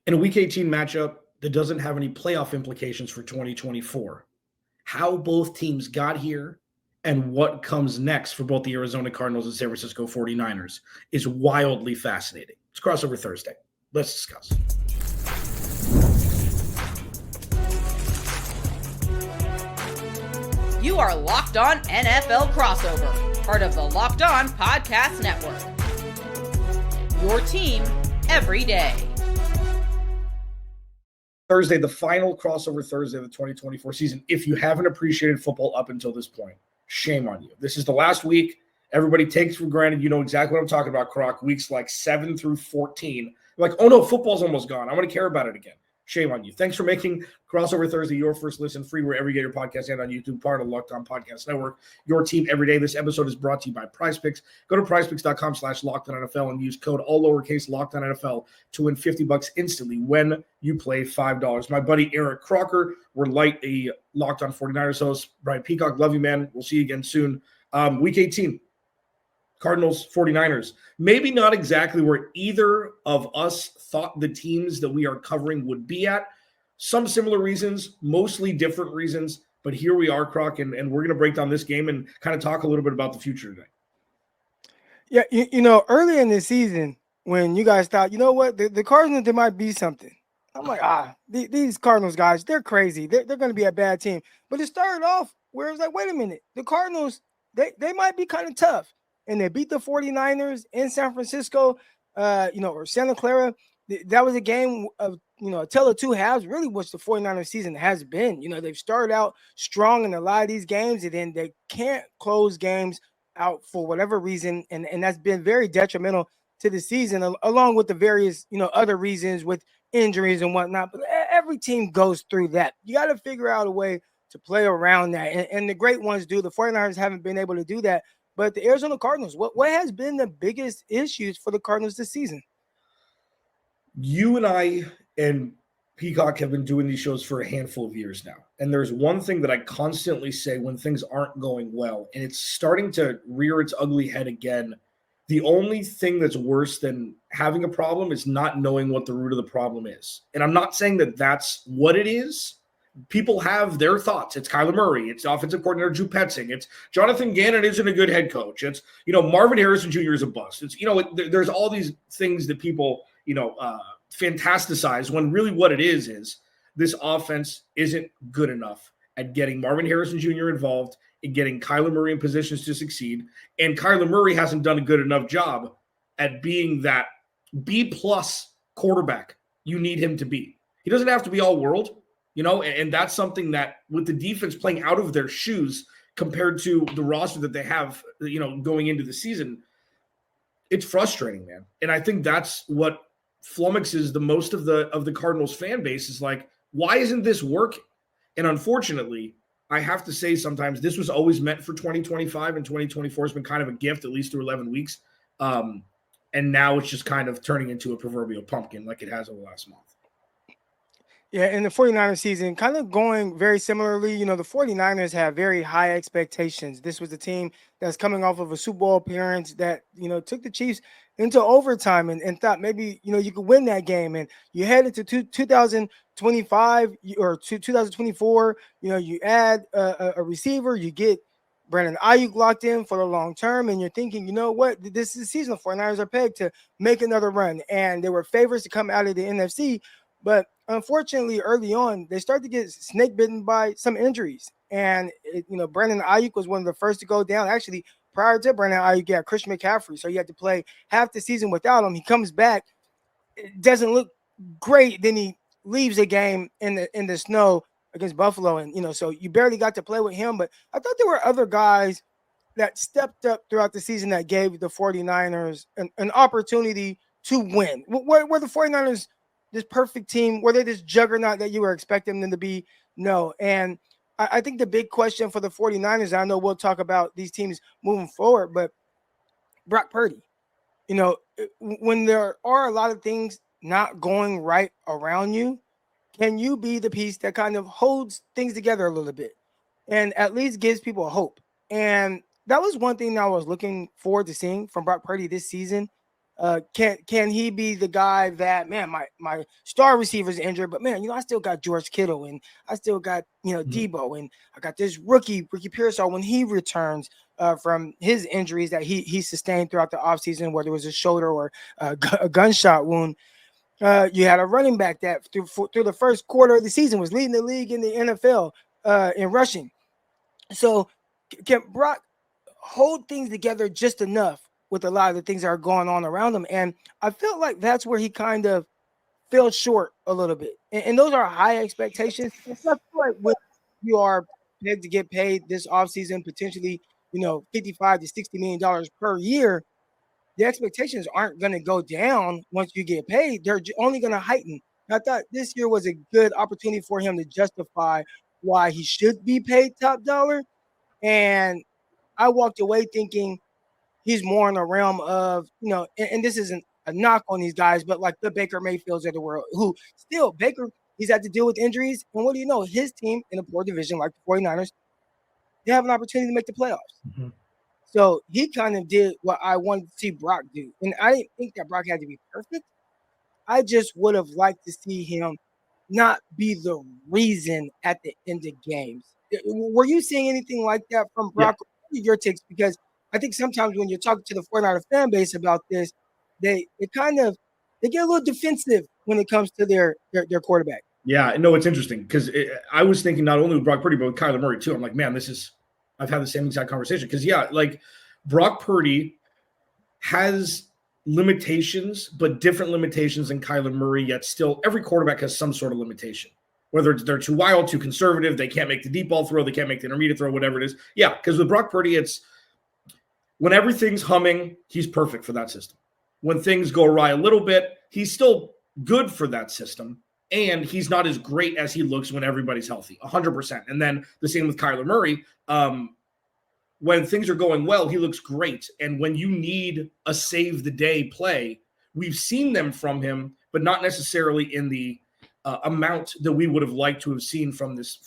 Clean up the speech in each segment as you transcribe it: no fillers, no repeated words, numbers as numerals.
In a Week 18 matchup that doesn't have any playoff implications for 2024, how both teams got here and what comes next for both the Arizona Cardinals and San Francisco 49ers is wildly fascinating. It's Crossover Thursday. Let's discuss. You are Locked On NFL Crossover, part of the Locked On Podcast Network. Your team every day. Thursday, the final Crossover Thursday of the 2024 season. If you haven't appreciated football up until this point, shame on you. This is the last week. Everybody takes for granted. You know exactly what I'm talking about, Croc. Weeks like 7 through 14. Like, oh no, football's almost gone. I want to care about it again. Shame on you. Thanks for making Crossover Thursday your first listen, free wherever you get your podcast and on YouTube, part of the Locked On Podcast Network. Your team every day. This episode is brought to you by PrizePicks. Go to prizepicks.com/LockedOnNFL and use code all lowercase LockedOnNFL to win $50 instantly when you play $5. My buddy Eric Crocker, we're light a Locked On 49ers host. Brian Peacock, love you, man. We'll see you again soon. Week 18. Cardinals, 49ers. Maybe not exactly where either of us thought the teams that we are covering would be at. Some similar reasons, mostly different reasons, but here we are, Croc, and we're going to break down this game and kind of talk a little bit about the future today. Yeah, you know, early in the season, when you guys thought, you know what, the Cardinals, there might be something. I'm like, these Cardinals guys, they're crazy. They're going to be a bad team. But it started off where it was like, wait a minute, the Cardinals, they might be kind of tough. And they beat the 49ers in San Francisco, or Santa Clara. That was a game of, a tale of two halves, really, which the 49ers season has been. You know, they've started out strong in a lot of these games, and then they can't close games out for whatever reason. And that's been very detrimental to the season, along with the various, other reasons with injuries and whatnot. But every team goes through that. You got to figure out a way to play around that. And the great ones do. The 49ers haven't been able to do that. But the Arizona Cardinals, what has been the biggest issues for the Cardinals this season? You and I and Peacock have been doing these shows for a handful of years now. And there's one thing that I constantly say when things aren't going well, and it's starting to rear its ugly head again. The only thing that's worse than having a problem is not knowing what the root of the problem is. And I'm not saying that that's what it is. People have their thoughts. It's Kyler Murray. It's offensive coordinator Drew Petzing. It's Jonathan Gannon isn't a good head coach. It's, Marvin Harrison Jr. is a bust. It's, there's all these things that people, fantasticize when really what it is this offense isn't good enough at getting Marvin Harrison Jr. involved and getting Kyler Murray in positions to succeed. And Kyler Murray hasn't done a good enough job at being that B-plus quarterback you need him to be. He doesn't have to be all world. And that's something that with the defense playing out of their shoes compared to the roster that they have, going into the season, it's frustrating, man. And I think that's what flummoxes the most of the Cardinals fan base is like, why isn't this working? And unfortunately, I have to say sometimes this was always meant for 2025 and 2024 has been kind of a gift, at least through 11 weeks. And now it's just kind of turning into a proverbial pumpkin like it has over the last month. Yeah, in the 49ers season, kind of going very similarly, the 49ers have very high expectations. This was a team that's coming off of a Super Bowl appearance that, took the Chiefs into overtime and thought maybe, you could win that game. And you head into 2025 or 2024, you add a receiver, you get Brandon Ayuk locked in for the long term, and you're thinking, you know what, this is the season. The 49ers are pegged to make another run. And they were favorites to come out of the NFC. But unfortunately, early on, they started to get snake bitten by some injuries. And, Brandon Ayuk was one of the first to go down. Actually, prior to Brandon Ayuk, yeah, Christian McCaffrey. So he had to play half the season without him. He comes back. It doesn't look great. Then he leaves the game in the snow against Buffalo. And, so you barely got to play with him. But I thought there were other guys that stepped up throughout the season that gave the 49ers an opportunity to win. Were the 49ers this perfect team? Were they this juggernaut that you were expecting them to be? No. And I think the big question for the 49ers, I know we'll talk about these teams moving forward, but Brock Purdy, when there are a lot of things not going right around you, can you be the piece that kind of holds things together a little bit and at least gives people hope? And that was one thing that I was looking forward to seeing from Brock Purdy this season. Can he be the guy that, man, my star receiver's injured, but man, I still got George Kittle and I still got, Debo, and I got this rookie Pearsall when he returns from his injuries that he sustained throughout the offseason, whether it was a shoulder or a gunshot wound. You had a running back that through the first quarter of the season was leading the league in the NFL in rushing. So can Brock hold things together just enough with a lot of the things that are going on around him? And I felt like that's where he kind of fell short a little bit. And those are high expectations. It's not like when you are pegged to get paid this offseason, potentially, $55 to $60 million per year, the expectations aren't going to go down once you get paid. They're only going to heighten. I thought this year was a good opportunity for him to justify why he should be paid top dollar. And I walked away thinking he's more in the realm of, and this isn't a knock on these guys, but like the Baker Mayfields of the world, who still, Baker, he's had to deal with injuries. And what do you know? His team in a poor division like the 49ers, they have an opportunity to make the playoffs. Mm-hmm. So he kind of did what I wanted to see Brock do. And I didn't think that Brock had to be perfect. I just would have liked to see him not be the reason at the end of games. Were you seeing anything like that from Brock? Yeah. Your takes, because I think sometimes when you're talking to the 49er fan base about this, they get a little defensive when it comes to their quarterback. Yeah, no, it's interesting because I was thinking not only with Brock Purdy, but with Kyler Murray too. I'm like, man, I've had the same exact conversation because, like Brock Purdy has limitations, but different limitations than Kyler Murray, yet still every quarterback has some sort of limitation. Whether they're too wild, too conservative, they can't make the deep ball throw, they can't make the intermediate throw, whatever it is. Yeah, because with Brock Purdy, it's when everything's humming, he's perfect for that system. When things go awry a little bit, he's still good for that system, and he's not as great as he looks when everybody's healthy, 100%. And then the same with Kyler Murray. When things are going well, he looks great. And when you need a save-the-day play, we've seen them from him, but not necessarily in the amount that we would have liked to have seen from this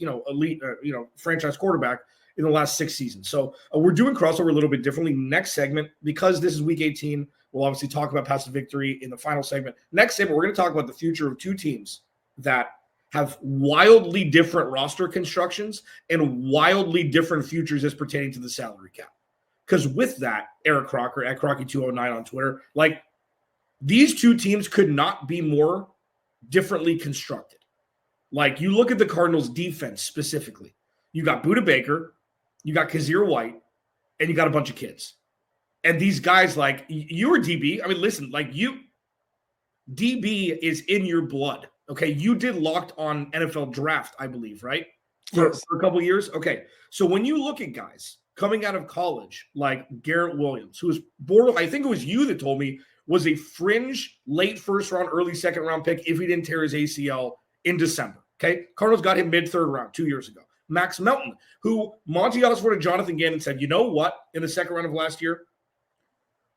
elite franchise quarterback in the last 6 seasons. So we're doing crossover a little bit differently. Next segment, because this is week 18, we'll obviously talk about passive victory in the final segment. Next segment, we're going to talk about the future of two teams that have wildly different roster constructions and wildly different futures as pertaining to the salary cap. Because with that, Eric Crocker at Crocky209 on Twitter, like these two teams could not be more differently constructed. Like you look at the Cardinals defense specifically, you got Budda Baker, you got Kazir White, and you got a bunch of kids. And these guys, like you were DB. I mean, listen, like DB is in your blood. Okay. You did Locked On NFL Draft, I believe, right? For a couple of years. Okay. So when you look at guys coming out of college, like Garrett Williams, who was born, I think it was you that told me, was a fringe late first round, early second round pick if he didn't tear his ACL in December. Okay. Cardinals got him mid third round 2 years ago. Max Melton, who Monty Osborne and Jonathan Gannon said, you know what, in the second round of last year,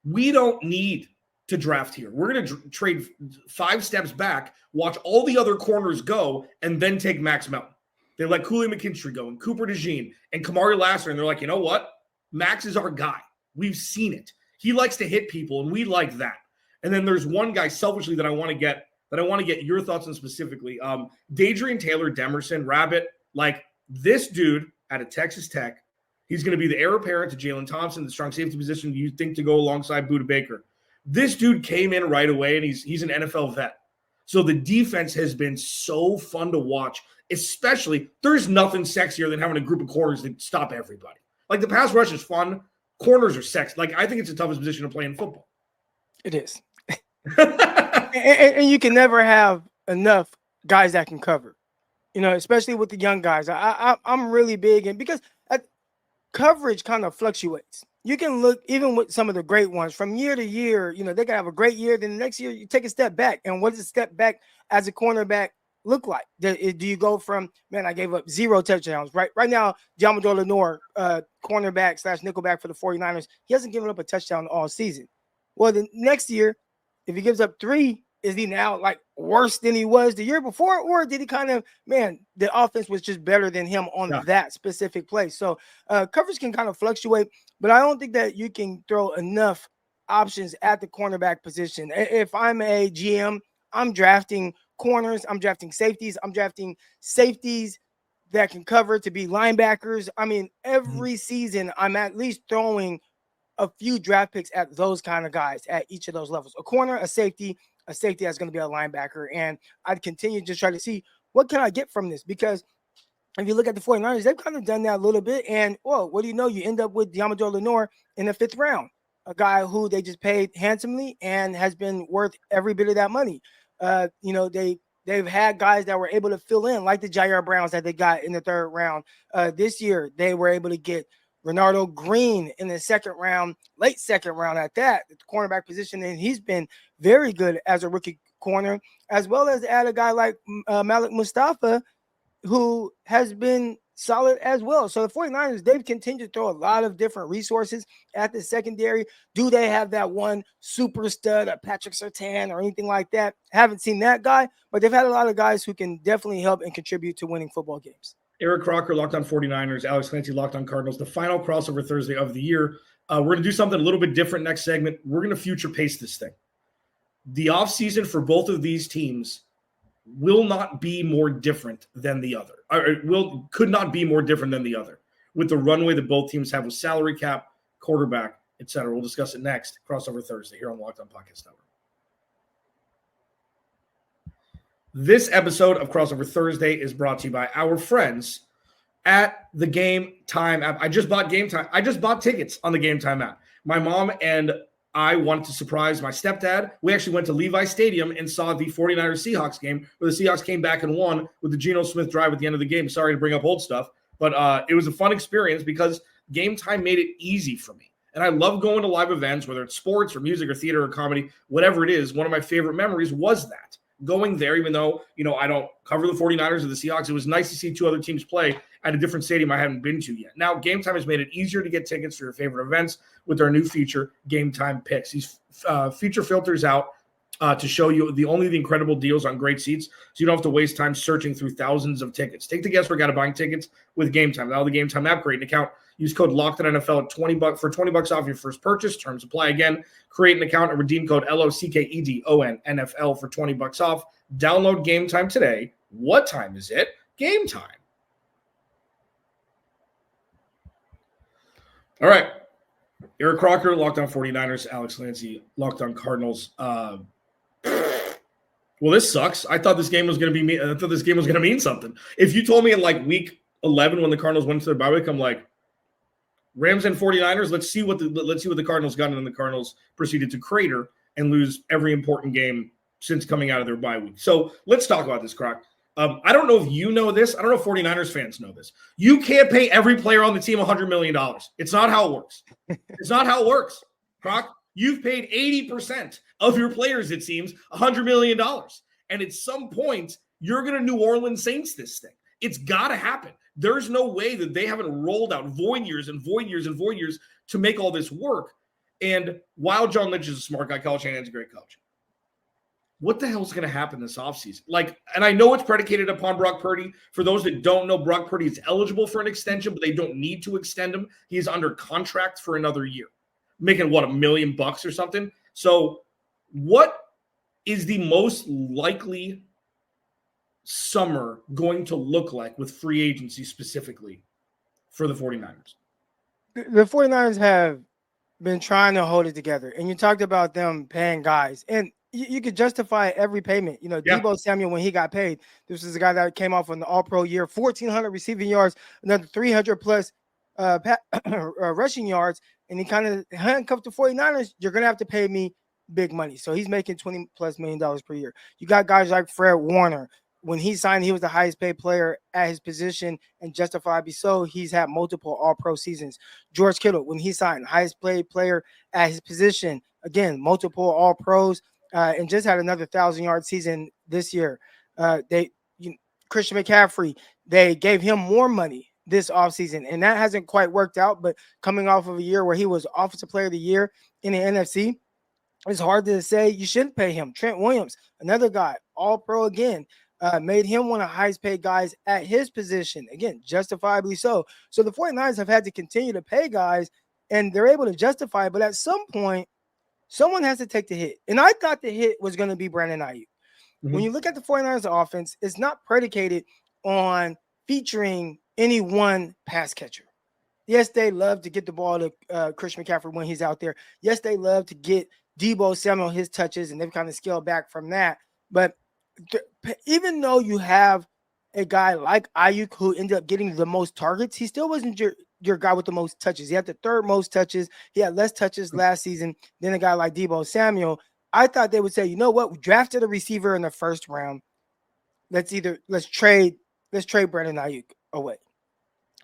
we don't need to draft here. We're going to trade 5 steps back, watch all the other corners go, and then take Max Melton. They let Cooley McKinstry go and Cooper DeJean and Kamari Lassiter, and they're like, you know what? Max is our guy. We've seen it. He likes to hit people, and we like that. And then there's one guy selfishly that I want to get your thoughts on specifically. Dadrian Taylor Demerson, Rabbit, like this dude out of Texas Tech. He's going to be the heir apparent to Jalen Thompson, the strong safety position you think to go alongside Budda Baker. This dude came in right away, and he's an NFL vet. So the defense has been so fun to watch, especially there's nothing sexier than having a group of corners that stop everybody. Like the pass rush is fun. Corners are sexy. Like I think it's the toughest position to play in football. It is. and you can never have enough guys that can cover, especially with the young guys. I'm really big, and because coverage kind of fluctuates. You can look even with some of the great ones from year to year, they can have a great year. Then the next year you take a step back. And what does a step back as a cornerback look like? Do you go from, man, I gave up 0 touchdowns. Right now, Diamador Lenore, cornerback / nickelback for the 49ers, he hasn't given up a touchdown all season. Well, the next year, if he gives up 3, is he now like worse than he was the year before? Or did he kind of, the offense was just better than him on that specific play? So coverage can kind of fluctuate, but I don't think that you can throw enough options at the cornerback position. If I'm a GM, I'm drafting corners, I'm drafting safeties, I'm drafting safeties that can cover to be linebackers. I mean, every season I'm at least throwing a few draft picks at those kind of guys at each of those levels. A corner, a safety that's going to be a linebacker. And I'd continue to try to see what can I get from this, because if you look at the 49ers, they've kind of done that a little bit. And, well, what do you know? You end up with Diamador Lenore in the 5th round, a guy who they just paid handsomely and has been worth every bit of that money. They've had guys that were able to fill in, like the Jair Browns that they got in the 3rd round. This year, they were able to get Renardo Green in the 2nd round, late 2nd round at that, at the cornerback position. And he's been very good as a rookie corner, as well as add a guy like Malik Mustafa, who has been solid as well. So the 49ers, they've continued to throw a lot of different resources at the secondary. Do they have that one super stud, a Patrick Surtain or anything like that? Haven't seen that guy, but they've had a lot of guys who can definitely help and contribute to winning football games. Eric Crocker, Locked on 49ers. Alex Clancy, Locked on Cardinals. The final crossover Thursday of the year. We're going to do something a little bit different next segment. We're going to future pace this thing. The offseason for both of these teams will not be more different than the other. Could not be more different than the other with the runway that both teams have with salary cap, quarterback, etc. We'll discuss it next. Crossover Thursday here on Locked on Podcast Network. This episode of Crossover Thursday is brought to you by our friends at the Gametime app. I just bought Gametime. I just bought tickets on the Gametime app. My mom and I wanted to surprise my stepdad. We actually went to Levi Stadium and saw the 49ers Seahawks game, where the Seahawks came back and won with the Geno Smith drive at the end of the game. Sorry to bring up old stuff, but it was a fun experience because Gametime made it easy for me. And I love going to live events, whether it's sports or music or theater or comedy, whatever it is. One of my favorite memories was that. Going there, even though, I don't cover the 49ers or the Seahawks, it was nice to see 2 other teams play at a different stadium I haven't been to yet. Now, Gametime has made it easier to get tickets for your favorite events with their new feature, Gametime Picks. These feature filters out to show you the incredible deals on great seats, so you don't have to waste time searching through thousands of tickets. Take the guesswork out of buying tickets with Gametime. Now the Gametime app, create an account. Use code LOCKEDONNFL at $20 for $20 off your first purchase. Terms apply. Again, create an account and redeem code LOCKEDON NFL for $20 off. Download Gametime today. What time is it? Game time. All right. Eric Crocker, Locked on 49ers. Alex Clancy, Locked on Cardinals. Well, this sucks. I thought this game was going to be. I thought this game was going to mean something. If you told me in like week 11 when the Cardinals went to their bye week, I'm like, Rams and 49ers. Let's see what the Cardinals got, and then the Cardinals proceeded to crater and lose every important game since coming out of their bye week. So let's talk about this, Croc. I don't know if you know this. I don't know if 49ers fans know this. You can't pay every player on the team $100 million. It's not how it works. It's not how it works, Croc. You've paid 80% of your players, it seems, $100 million. And at some point, you're going to New Orleans Saints this thing. It's got to happen. There's no way that they haven't rolled out void years to make all this work. And while John Lynch is a smart guy, Kyle Shanahan's a great coach. What the hell is going to happen this offseason? And I know it's predicated upon Brock Purdy. For those that don't know, Brock Purdy is eligible for an extension, but they don't need to extend him. He is under contract for another year, making $1 million or something. So what is the most likely summer going to look like with free agency specifically for the 49ers? The 49ers have been trying to hold it together. And you talked about them paying guys. And you could justify every payment. Deebo Samuel, when he got paid, this is a guy that came off on the All-Pro year, 1,400 receiving yards, another 300-plus rushing yards, and he kind of handcuffed the 49ers. You're going to have to pay me big money. So he's making $20+ million per year. You got guys like Fred Warner. When he signed, he was the highest paid player at his position, and justifiably so. He's had multiple All-Pro seasons. George Kittle, when he signed, highest paid player at his position, again, multiple All-Pros. And just had another 1,000-yard season this year. Christian McCaffrey, they gave him more money this offseason, and that hasn't quite worked out. But coming off of a year where he was Offensive Player of the Year in the NFC, it's hard to say you shouldn't pay him. Trent Williams, another guy, All-Pro again, made him one of the highest-paid guys at his position. Again, justifiably so. So the 49ers have had to continue to pay guys, and they're able to justify it. But at some point, someone has to take the hit. And I thought the hit was going to be Brandon Ayuk. Mhm. When you look at the 49ers offense, it's not predicated on featuring any one pass catcher. Yes, they love to get the ball to Christian McCaffrey when he's out there. Yes, they love to get Deebo Samuel his touches, and they've kind of scaled back from that. But even though you have a guy like Ayuk who ended up getting the most targets, he still wasn't your guy with the most touches. He had the third most touches. He had less touches last season than a guy like Deebo Samuel. I thought they would say, you know what? We drafted a receiver in the first round. Let's trade Brandon Ayuk away.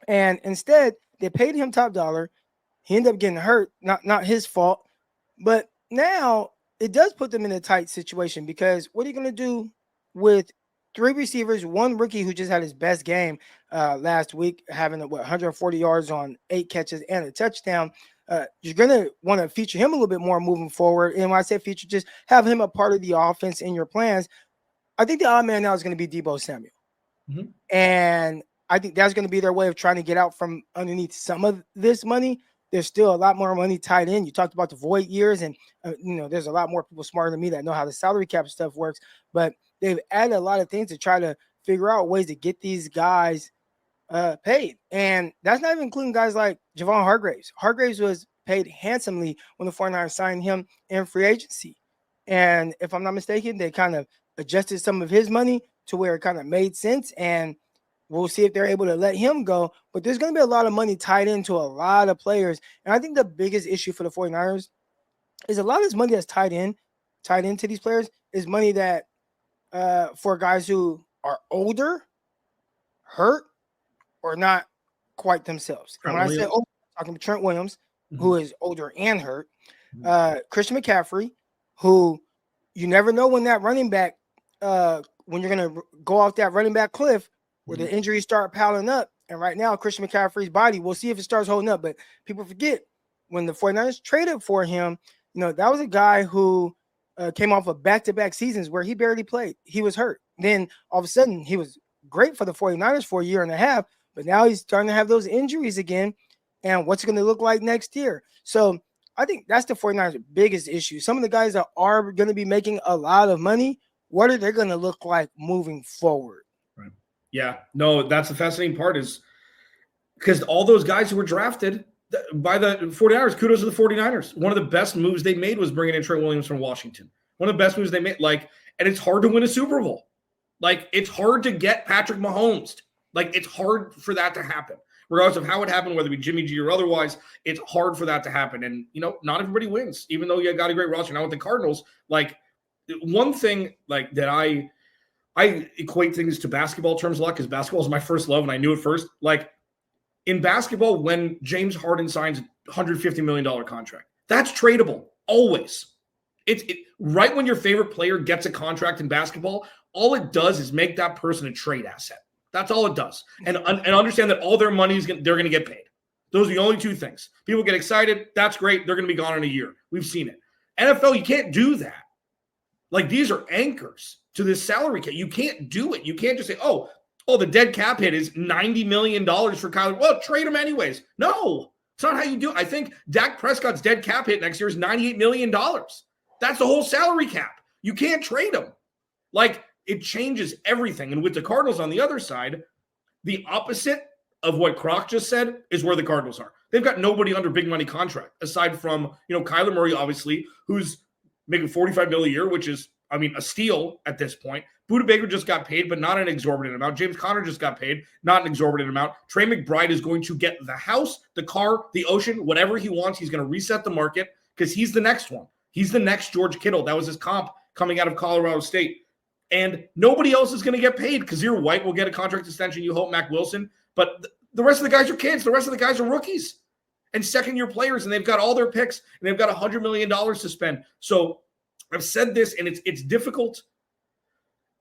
And instead, they paid him top dollar. He ended up getting hurt. Not his fault. But now it does put them in a tight situation, because what are you going to do with three receivers, one rookie who just had his best game last week, having 140 yards on 8 catches and a touchdown? You're going to want to feature him a little bit more moving forward. And when I say feature, just have him a part of the offense in your plans. I think the odd man now is going to be Deebo Samuel. Mm-hmm. And I think that's going to be their way of trying to get out from underneath some of this money. There's still a lot more money tied in. You talked about the void years, and there's a lot more people smarter than me that know how the salary cap stuff works. But they've added a lot of things to try to figure out ways to get these guys paid. And that's not even including guys like Javon Hargraves. Hargraves was paid handsomely when the 49ers signed him in free agency. And if I'm not mistaken, they kind of adjusted some of his money to where it kind of made sense. And we'll see if they're able to let him go. But there's going to be a lot of money tied into a lot of players. And I think the biggest issue for the 49ers is a lot of this money that's tied into these players is money that for guys who are older, hurt, or not quite themselves. And when I say older, I'm talking about Trent Williams, who is older and hurt. Christian McCaffrey, who you never know when that running back, when you're going to go off that running back cliff where the injuries start piling up. And right now, Christian McCaffrey's body, we'll see if it starts holding up. But people forget when the 49ers traded for him, that was a guy who came off of back-to-back seasons where he barely played. He was hurt. Then all of a sudden, he was great for the 49ers for a year and a half, but now he's starting to have those injuries again. And what's it going to look like next year? So I think that's the 49ers' biggest issue. Some of the guys that are going to be making a lot of money, what are they going to look like moving forward? Right. Yeah, no, that's the fascinating part, is because all those guys who were drafted by the 49ers, kudos to the 49ers. One of the best moves they made was bringing in Trent Williams from Washington. One of the best moves they made. And it's hard to win a Super Bowl. It's hard to get Patrick Mahomes. It's hard for that to happen. Regardless of how it happened, whether it be Jimmy G or otherwise, it's hard for that to happen. And, not everybody wins, even though you got a great roster. Now with the Cardinals, one thing that I equate things to basketball terms a lot, because basketball is my first love and I knew it first. In basketball, when James Harden signs a $150 million contract, that's tradable, always. It's right when your favorite player gets a contract in basketball, all it does is make that person a trade asset. That's all it does. And understand that all their money they're going to get paid. Those are the only two things. People get excited. That's great. They're going to be gone in a year. We've seen it. NFL, you can't do that. These are anchors to this salary cap. You can't do it. You can't just say, oh, the dead cap hit is $90 million for Kyler. Well, trade him anyways. No, it's not how you do it. I think Dak Prescott's dead cap hit next year is $98 million. That's the whole salary cap. You can't trade him. It changes everything. And with the Cardinals on the other side, the opposite of what Croc just said is where the Cardinals are. They've got nobody under big money contract aside from, Kyler Murray, obviously, who's making $45 million a year, which is, a steal at this point. Budda Baker just got paid, but not an exorbitant amount. James Conner just got paid, not an exorbitant amount. Trey McBride is going to get the house, the car, the ocean, whatever he wants. He's going to reset the market because he's the next one. He's the next George Kittle. That was his comp coming out of Colorado State. And nobody else is going to get paid. Kazir White will get a contract extension. You hope Mac Wilson. But the rest of the guys are kids. The rest of the guys are rookies and second-year players, and they've got all their picks, and they've got $100 million to spend. So I've said this, and it's difficult.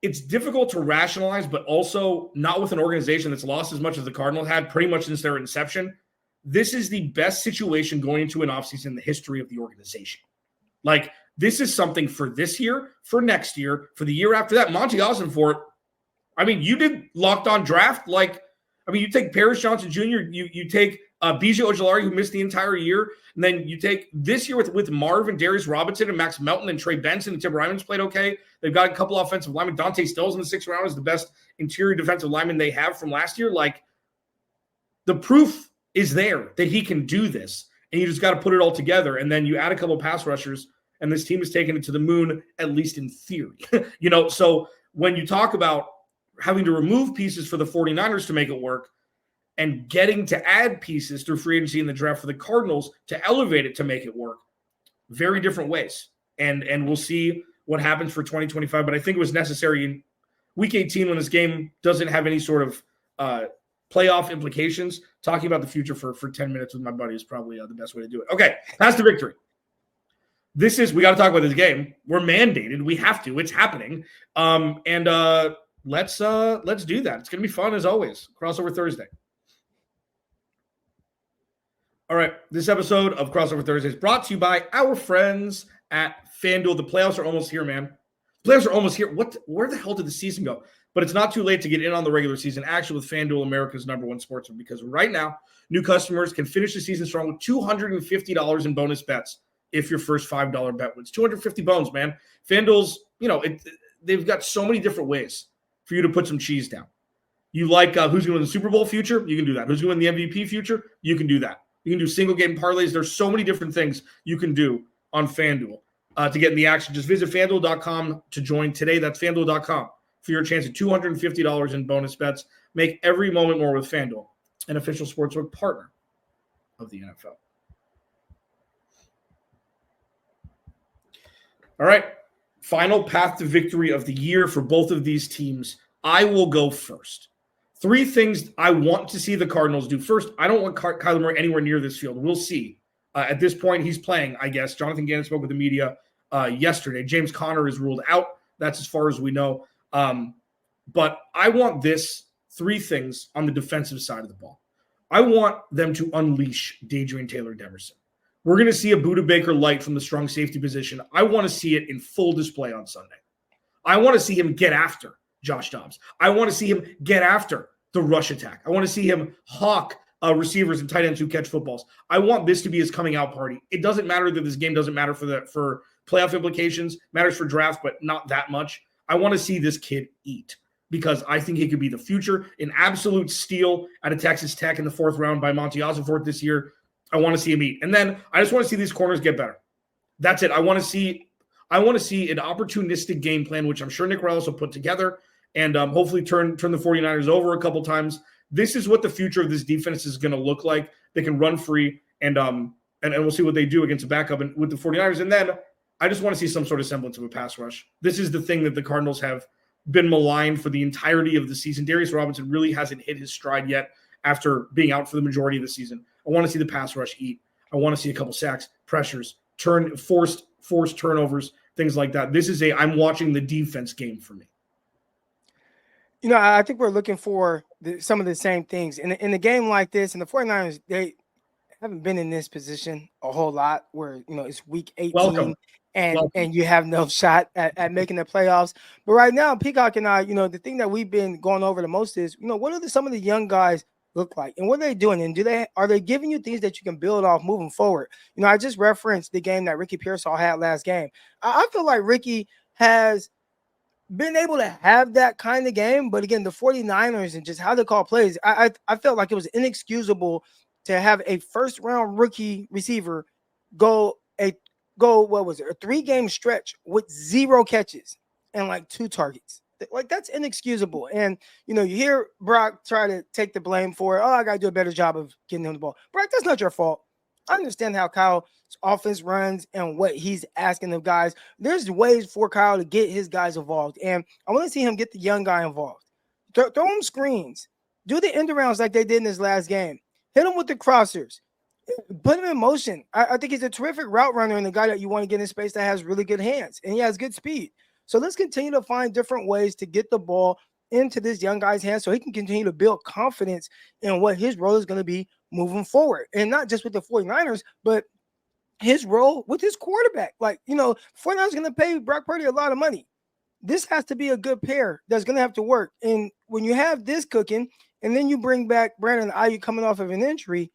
It's difficult to rationalize, but also not with an organization that's lost as much as the Cardinals had pretty much since their inception. This is the best situation going into an offseason in the history of the organization. This is something for this year, for next year, for the year after that. Monty Ossenfort, you did locked on draft. You take Paris Johnson Jr., you take BJ Ojulari, who missed the entire year. And then you take this year with Marv and Darius Robinson and Max Melton and Trey Benson and Tim Ryman's played okay. They've got a couple offensive linemen. Dante Stills in the 6th round is the best interior defensive lineman they have from last year. Like, the proof is there that he can do this, and you just got to put it all together. And then you add a couple pass rushers, and this team has taken it to the moon, at least in theory. So when you talk about having to remove pieces for the 49ers to make it work and getting to add pieces through free agency in the draft for the Cardinals to elevate it to make it work, very different ways. And we'll see what happens for 2025. But I think it was necessary in Week 18 when this game doesn't have any sort of playoff implications. Talking about the future for 10 minutes with my buddy is probably the best way to do it. Okay, pass to victory. We got to talk about this game. We're mandated. We have to. It's happening. Let's do that. It's going to be fun as always. Crossover Thursday. All right, this episode of Crossover Thursday is brought to you by our friends at FanDuel. The playoffs are almost here, man. Playoffs are almost here. Where the hell did the season go? But it's not too late to get in on the regular season action with FanDuel, America's #1 sportsbook, because right now, new customers can finish the season strong with $250 in bonus bets if your first $5 bet wins. 250 bones, man. FanDuel's, they've got so many different ways for you to put some cheese down. You like who's going to win the Super Bowl future? You can do that. Who's going to win the MVP future? You can do that. You can do single game parlays. There's so many different things you can do on FanDuel to get in the action. Just visit FanDuel.com to join today. That's FanDuel.com for your chance at $250 in bonus bets. Make every moment more with FanDuel, an official sportsbook partner of the NFL. All right. Final path to victory of the year for both of these teams. I will go first. 3 things I want to see the Cardinals do. First, I don't want Kyler Murray anywhere near this field. We'll see. At this point, he's playing, I guess. Jonathan Gannon spoke with the media yesterday. James Conner is ruled out. That's as far as we know. But I want 3 things on the defensive side of the ball. I want them to unleash Dadrian Taylor-Demerson. We're going to see a Budda Baker light from the strong safety position. I want to see it in full display on Sunday. I want to see him get after Josh Dobbs. I want to see him get after the rush attack. I want to see him hawk receivers and tight ends who catch footballs. I want this to be his coming out party. It doesn't matter that this game doesn't matter for playoff implications, matters for draft, but not that much. I want to see this kid eat because I think he could be the future. An absolute steal out of Texas Tech in the 4th round by Monty Ossenfort this year. I want to see him eat. And then I just want to see these corners get better. That's it. I want to see an opportunistic game plan, which I'm sure Nick Rallis will put together and hopefully turn the 49ers over a couple times. This is what the future of this defense is going to look like. They can run free and we'll see what they do against a backup and with the 49ers. And then I just want to see some sort of semblance of a pass rush. This is the thing that the Cardinals have been maligned for the entirety of the season. Darius Robinson really hasn't hit his stride yet after being out for the majority of the season. I want to see the pass rush eat. I want to see a couple sacks, pressures, forced turnovers, things like that. This is I'm watching the defense game for me. I think we're looking for some of the same things. In a game like this, and the 49ers, they haven't been in this position a whole lot where, it's week 18 Welcome. and you have no shot at making the playoffs. But right now, Peacock and I, the thing that we've been going over the most is, what are some of the young guys look like and what are they doing? And are they giving you things that you can build off moving forward? I just referenced the game that Ricky Pearsall had last game. I feel like Ricky has been able to have that kind of game, but again, the 49ers and just how they call plays, I felt like it was inexcusable to have a 1st-round rookie receiver go what was it, a 3-game stretch with 0 catches and like 2 targets. Like, that's inexcusable. And you hear Brock try to take the blame for it. Oh, I gotta do a better job of getting him the ball. Brock, that's not your fault. I understand how Kyle's offense runs and what he's asking of guys. There's ways for Kyle to get his guys involved, and I want to see him get the young guy involved. Throw him screens. Do the end arounds like they did in his last game. Hit him with the crossers. Put him in motion. I think he's a terrific route runner and the guy that you want to get in space that has really good hands, and he has good speed. So let's continue to find different ways to get the ball into this young guy's hands so he can continue to build confidence in what his role is going to be moving forward. And not just with the 49ers, but his role with his quarterback. 49ers going to pay Brock Purdy a lot of money. This has to be a good pair that's going to have to work. And when you have this cooking and then you bring back Brandon Ayuk coming off of an injury,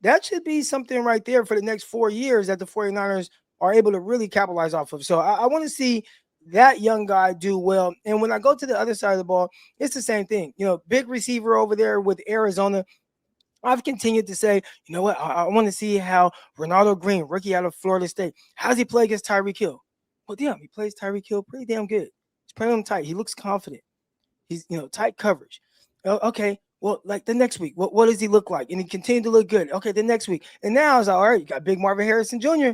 that should be something right there for the next 4 years that the 49ers are able to really capitalize off of. So I want to see that young guy do well. And when I go to the other side of the ball, it's the same thing. Big receiver over there with Arizona. I've continued to say, you know what? I want to see how Ronaldo Green, rookie out of Florida State, how's he play against Tyreek Hill? Well, damn, he plays Tyreek Hill pretty damn good. He's playing him tight. He looks confident. He's, tight coverage. Okay, well, like the next week, what does he look like? And he continued to look good. Okay, the next week. And now it's like, all right, you got big Marvin Harrison Jr.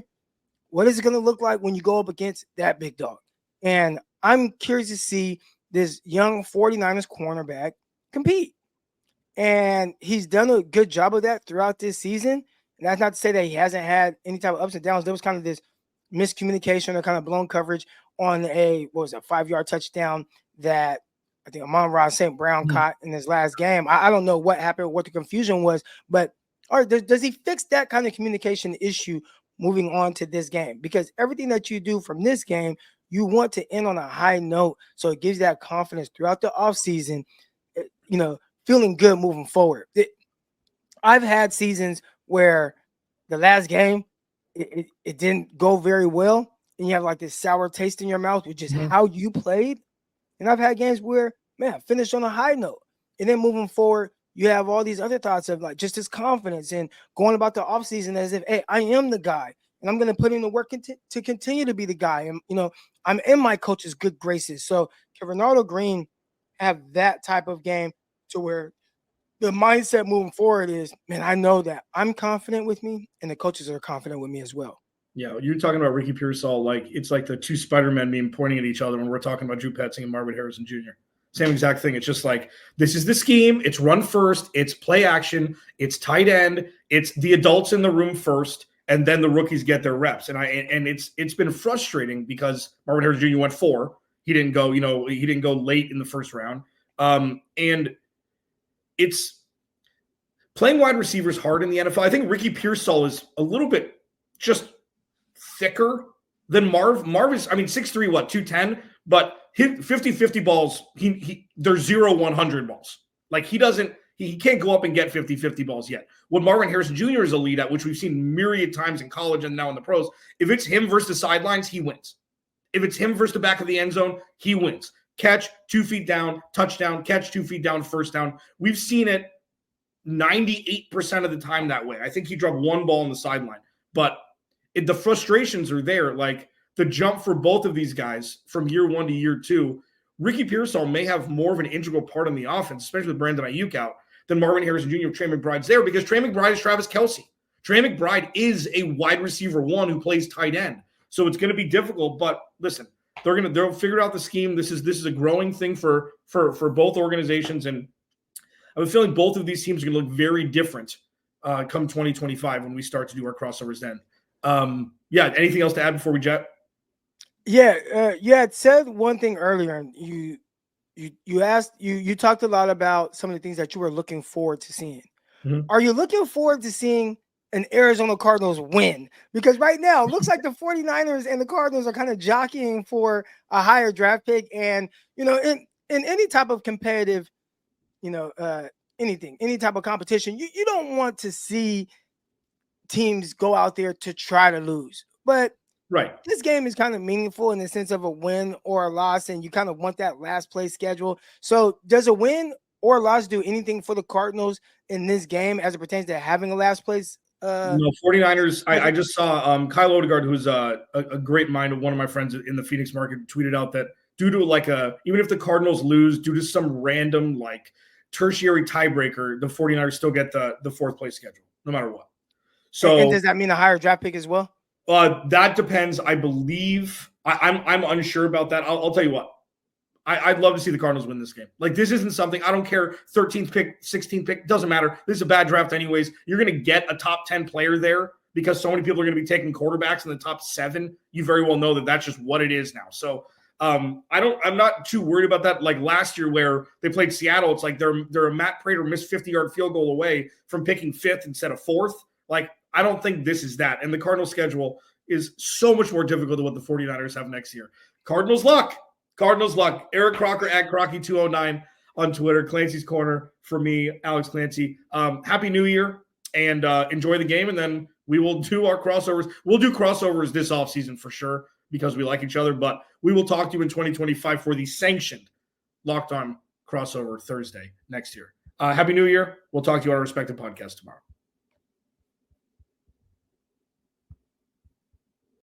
What is it going to look like when you go up against that big dog? And I'm curious to see this young 49ers cornerback compete. And he's done a good job of that throughout this season. And that's not to say that he hasn't had any type of ups and downs. There was kind of this miscommunication or kind of blown coverage on a 5-yard touchdown that I think Amon-Ra St. Brown caught in his last game. I don't know what happened, what the confusion was, but all right, does he fix that kind of communication issue moving on to this game? Because everything that you do from this game, you want to end on a high note, so it gives you that confidence throughout the offseason, feeling good moving forward. I've had seasons where the last game, it didn't go very well, and you have like this sour taste in your mouth with just how you played. And I've had games where, man, I finished on a high note. And then moving forward, you have all these other thoughts of like just this confidence and going about the offseason as if, hey, I am the guy. And I'm going to put in the work to continue to be the guy. And, I'm in my coach's good graces. So can Ronaldo Green have that type of game to where the mindset moving forward is, man, I know that I'm confident with me and the coaches are confident with me as well. Yeah, you're talking about Ricky Pearsall, like it's like the two Spider-Men meme pointing at each other when we're talking about Drew Petzing and Marvin Harrison Jr. Same exact thing. It's just like, this is the scheme. It's run first. It's play action. It's tight end. It's the adults in the room first, and then the rookies get their reps. And it's been frustrating because Marvin Harrison Jr. went 4. He didn't go, he didn't go late in the first round. And it's playing wide receivers hard in the NFL. I think Ricky Pearsall is a little bit just thicker than Marv. Marv is, 6'3", 210, but hit 50-50 balls, they're 0-100 balls. Like he can't go up and get 50-50 balls yet. What Marvin Harrison Jr. is elite at, which we've seen myriad times in college and now in the pros, if it's him versus the sidelines, he wins. If it's him versus the back of the end zone, he wins. Catch 2 feet down, touchdown, catch 2 feet down, first down. We've seen it 98% of the time that way. I think he dropped 1 ball on the sideline, but the frustrations are there. Like the jump for both of these guys from year 1 to year 2, Ricky Pearsall may have more of an integral part in the offense, especially with Brandon Ayuk out, than Marvin Harrison Jr. Trey McBride's there, because Trey McBride is Travis Kelce. Trey McBride is a wide receiver 1 who plays tight end. So it's going to be difficult, but listen, they'll figure out the scheme. This is a growing thing for both organizations, and I have a feeling both of these teams are going to look very different come 2025 when we start to do our crossovers then. Anything else to add before we jet? Yeah, you had said one thing earlier, and you talked a lot about some of the things that you were looking forward to seeing. Mm-hmm. Are you looking forward to seeing an Arizona Cardinals win? Because right now it looks like the 49ers and the Cardinals are kind of jockeying for a higher draft pick, and in any type of competitive, any type of competition, you don't want to see teams go out there to try to lose. But right, this game is kind of meaningful in the sense of a win or a loss, and you kind of want that last place schedule. So does a win or a loss do anything for the Cardinals in this game as it pertains to having a last place? No, 49ers. I just saw Kyle Odegaard, who's a great mind of one of my friends in the Phoenix market, tweeted out that due to even if the Cardinals lose due to some random tertiary tiebreaker, the 49ers still get the 4th place schedule no matter what. So and does that mean a higher draft pick as well? That depends. I believe I'm unsure about that. I'll tell you what. I'd love to see the Cardinals win this game. This isn't something, I don't care, 13th pick, 16th pick, doesn't matter. This is a bad draft anyways. You're going to get a top 10 player there because so many people are going to be taking quarterbacks in the top 7. You very well know that that's just what it is now. So I'm not too worried about that. Like last year where they played Seattle, it's like they're a Matt Prater missed 50-yard field goal away from picking 5th instead of 4th. I don't think this is that. And the Cardinals schedule is so much more difficult than what the 49ers have next year. Cardinals luck. Eric Crocker at Crocky209 on Twitter. Clancy's Corner for me, Alex Clancy. Happy New Year. and enjoy the game. And then we will do our crossovers. We'll do crossovers this offseason for sure because we like each other. But we will talk to you in 2025 for the sanctioned Locked On crossover Thursday next year. Happy New Year. We'll talk to you on our respective podcast tomorrow.